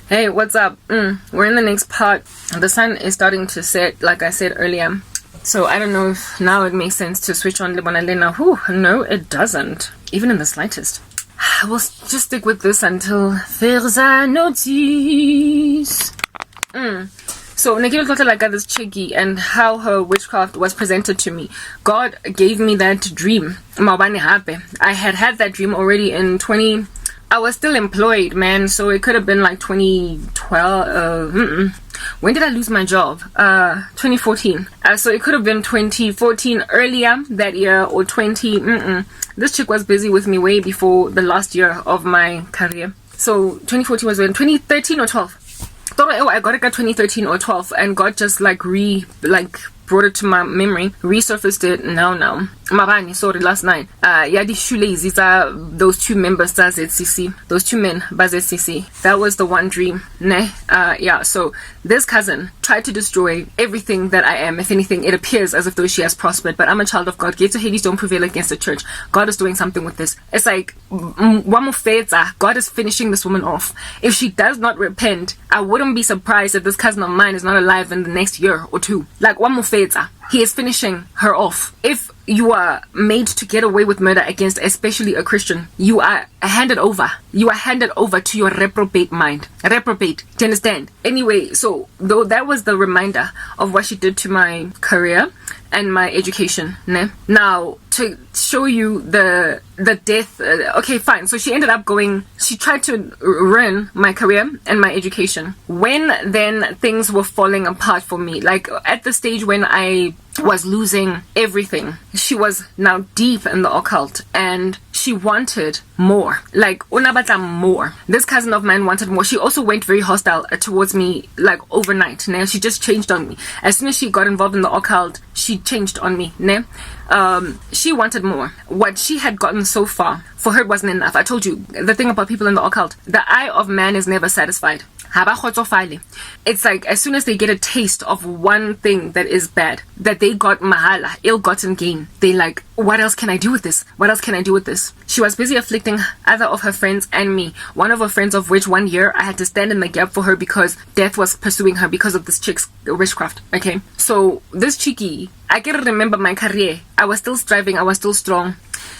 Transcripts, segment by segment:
Hey, what's up? We're in the next part. The sun is starting to set, like I said earlier. So I don't know if now it makes sense to switch on Libonalena. No, it doesn't. Even in the slightest. We'll just stick with this until there's a notice. So Nikita thought I got this chickie and how her witchcraft was presented to me. God gave me that dream. I had that dream already in I was still employed, man, so it could have been like 2012. When did I lose my job? 2014. So it could have been 2014 earlier that year or 20. This chick was busy with me way before the last year of my career. So 2014 was when 2013 or 12. I got it at 2013 or 12, and God just brought it to my memory, resurfaced it now. Mabani, sorry, last night. Yadi Shulezi, those two members at ZCC, those two men by ZCC. That was the one dream. So this cousin tried to destroy everything that I am. If anything, it appears as if though she has prospered, but I'm a child of God. Gates of Hades don't prevail against the church. God is doing something with this. It's like, God is finishing this woman off. If she does not repent, I wouldn't be surprised if this cousin of mine is not alive in the next year or two. Like, he is finishing her off. If you are made to get away with murder against especially a Christian, you are handed over. You are handed over to your reprobate mind. Reprobate. Do you understand? Anyway, so though that was the reminder of what she did to my career and my education. Now, to show you the death, okay, fine. So she ended up she tried to ruin my career and my education. When then things were falling apart for me, like at the stage when I was losing everything, she was now deep in the occult and she wanted more. Like, unabata more. This cousin of mine wanted more. She also went very hostile towards me, like overnight. Now she just changed on me. As soon as she got involved in the occult, she changed on me. She wanted more. What she had gotten so far, for her wasn't enough. I told you, the thing about people in the occult, the eye of man is never satisfied. It's like as soon as they get a taste of one thing that is bad, that they got mahala, ill-gotten gain, they like, what else can I do with this? What else can I do with this? She was busy afflicting other of her friends and me. One of her friends, of which 1 year I had to stand in the gap for her because death was pursuing her because of this chick's witchcraft. Okay, so this chickie, I can remember my career. I was still striving. I was still strong.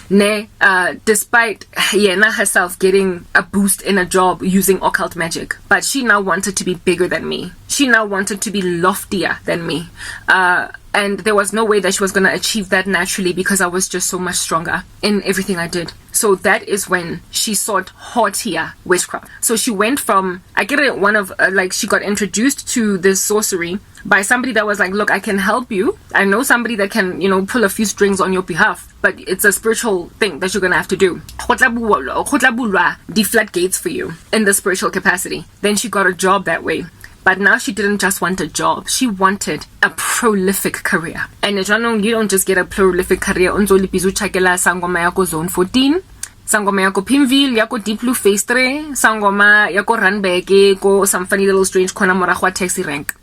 Despite Yena herself getting a boost in a job using occult magic, but she now wanted to be bigger than me. She now wanted to be loftier than me. And there was no way that she was going to achieve that naturally because I was just so much stronger in everything I did. So that is when she sought haughtier witchcraft. So she went from, she got introduced to this sorcery by somebody that was like, look, I can help you. I know somebody that can, pull a few strings on your behalf, but it's a spiritual thing that you're going to have to do. The floodgates for you in the spiritual capacity. Then she got a job that way. But now she didn't just want a job. She wanted a prolific career. And you don't just get a prolific career. Unzoli pizu chakela sangoma yako zone 14. Sangoma yako Pimville, yako Deep Blue Phase 3. Sangoma yako Randburg, go some funny little strange kona morahwa taxi rank.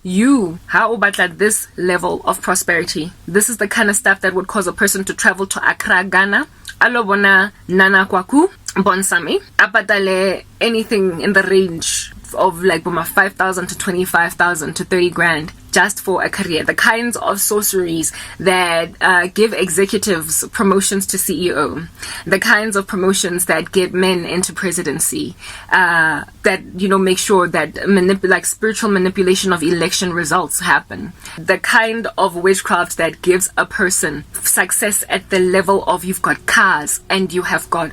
How about this level of prosperity? This is the kind of stuff that would cause a person to travel to Accra, Ghana. Alobona Nana Kwaku, Bonsami. Apatale anything in the range of like 5,000 to 25,000 to 30 grand just for a career. The kinds of sorceries that give executives promotions to CEO, the kinds of promotions that get men into presidency, that make sure that spiritual manipulation of election results happen, the kind of witchcraft that gives a person success at the level of you've got cars and you have got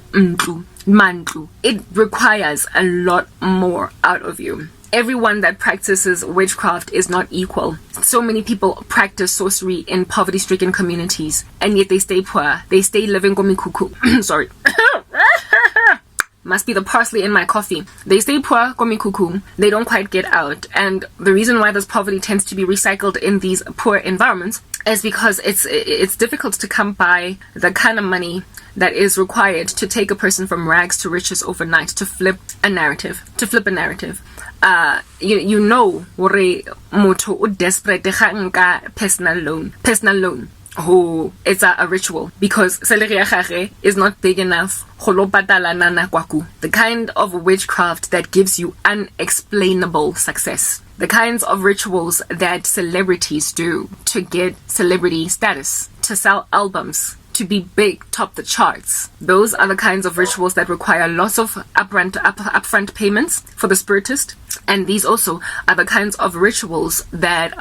mantu. It requires a lot more out of you. Everyone that practices witchcraft is not equal. So many people practice sorcery in poverty-stricken communities, and yet they stay poor. They stay living komikuku. Sorry. Must be the parsley in my coffee. They stay poor, komikuku. They don't quite get out. And the reason why this poverty tends to be recycled in these poor environments is because it's difficult to come by the kind of money that is required to take a person from rags to riches overnight, to flip a narrative. Moto desperate personal loan who it's a ritual because salary ya gage is not big enough. The kind of witchcraft that gives you unexplainable success. The kinds of rituals that celebrities do to get celebrity status, to sell albums, to be big, top the charts. Those are the kinds of rituals that require lots of upfront payments for the spiritist. And these also are the kinds of rituals that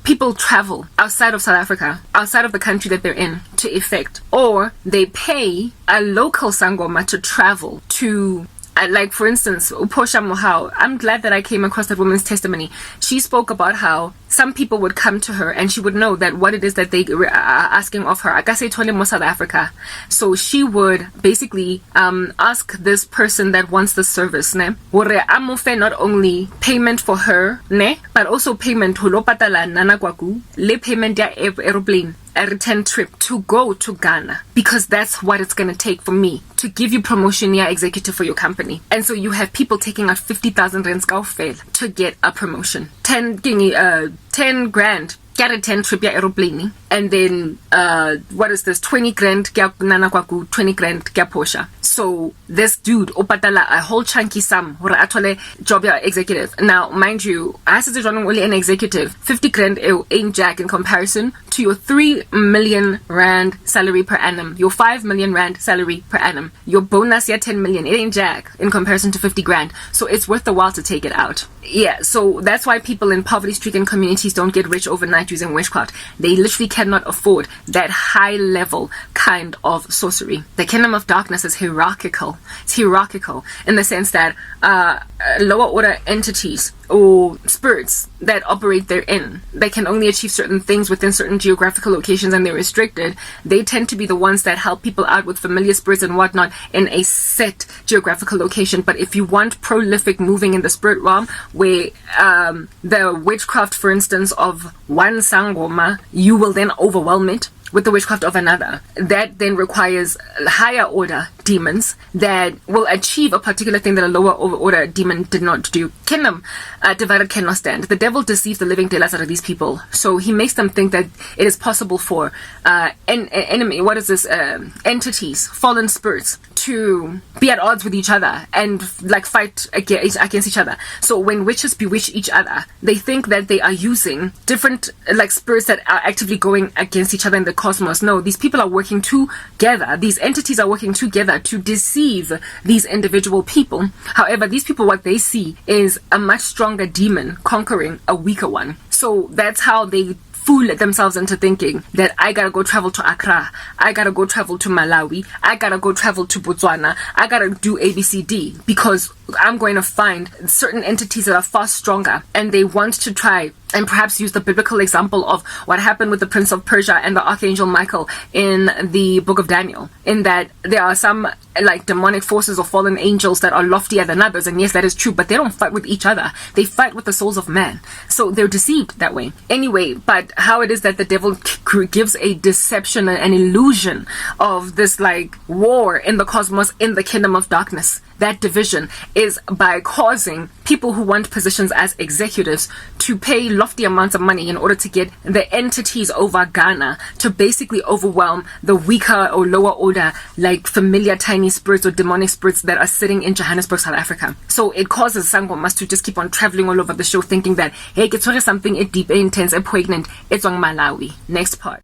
people travel outside of South Africa, outside of the country that they're in, to effect. Or they pay a local sangoma to travel to. Like, for instance, Uposha Mohau, I'm glad that I came across that woman's testimony. She spoke about how some people would come to her and she would know that what it is that they are asking of her. Akase Tole mo South Africa. So she would basically ask this person that wants the service, ne? Hore amofe not only payment for her, ne? But also payment to lopatala nana kwaku, le payment ya aeroplane. A return trip to go to Ghana because that's what it's going to take for me to give you promotion ya executive for your company. And so you have people taking out 50,000 rands fail to get a promotion. 10 grand get a 10 trip ya aeroplane, and then what is this, 20 grand kya nana kwaku, 20 grand kya Porsche. So this dude opatala a whole chunky sum hore atole job ya executive. Now mind you, as is only an executive, 50 grand ain't jack in comparison to your 3 million rand salary per annum, your 5 million rand salary per annum, your bonus ya 10 million, it ain't jack in comparison to 50 grand. So it's worth the while to take it out. Yeah, so that's why people in poverty-stricken communities don't get rich overnight using witchcraft. They literally cannot afford that high-level kind of sorcery. The kingdom of darkness is hierarchical. It's hierarchical in the sense that lower-order entities or spirits that operate therein, they can only achieve certain things within certain geographical locations and they're restricted. They tend to be the ones that help people out with familiar spirits and whatnot in a set geographical location. But if you want prolific moving in the spirit realm, where the witchcraft, for instance, of one sangoma, you will then overwhelm it with the witchcraft of another. That then requires higher order demons that will achieve a particular thing that a lower order demon did not do. Kingdom divided cannot stand. The devil deceives the living daylights out of these people. So he makes them think that it is possible for entities, fallen spirits, to be at odds with each other and like fight against each other. So when witches bewitch each other, they think that they are using different like spirits that are actively going against each other in the cosmos. No, these people are working together. These entities are working together to deceive these individual people. However, these people, what they see is a much stronger demon conquering a weaker one. So that's how they fool themselves into thinking that I gotta go travel to Accra, I gotta go travel to Malawi, I gotta go travel to Botswana, I gotta do ABCD because I'm going to find certain entities that are far stronger, and they want to try and perhaps use the biblical example of what happened with the Prince of Persia and the Archangel Michael in the book of Daniel, in that there are some like demonic forces or fallen angels that are loftier than others, and yes, that is true, but they don't fight with each other. They fight with the souls of man. So they're deceived that way. Anyway, but how it is that the devil gives a deception, an illusion of this like war in the cosmos, in the kingdom of darkness. That division is by causing people who want positions as executives to pay lofty amounts of money in order to get the entities over Ghana to basically overwhelm the weaker or lower order, like familiar tiny spirits or demonic spirits that are sitting in Johannesburg, South Africa. So it causes sangomas to just keep on traveling all over the show thinking that, hey, it's something deep, intense, and poignant. It's on Malawi. Next part.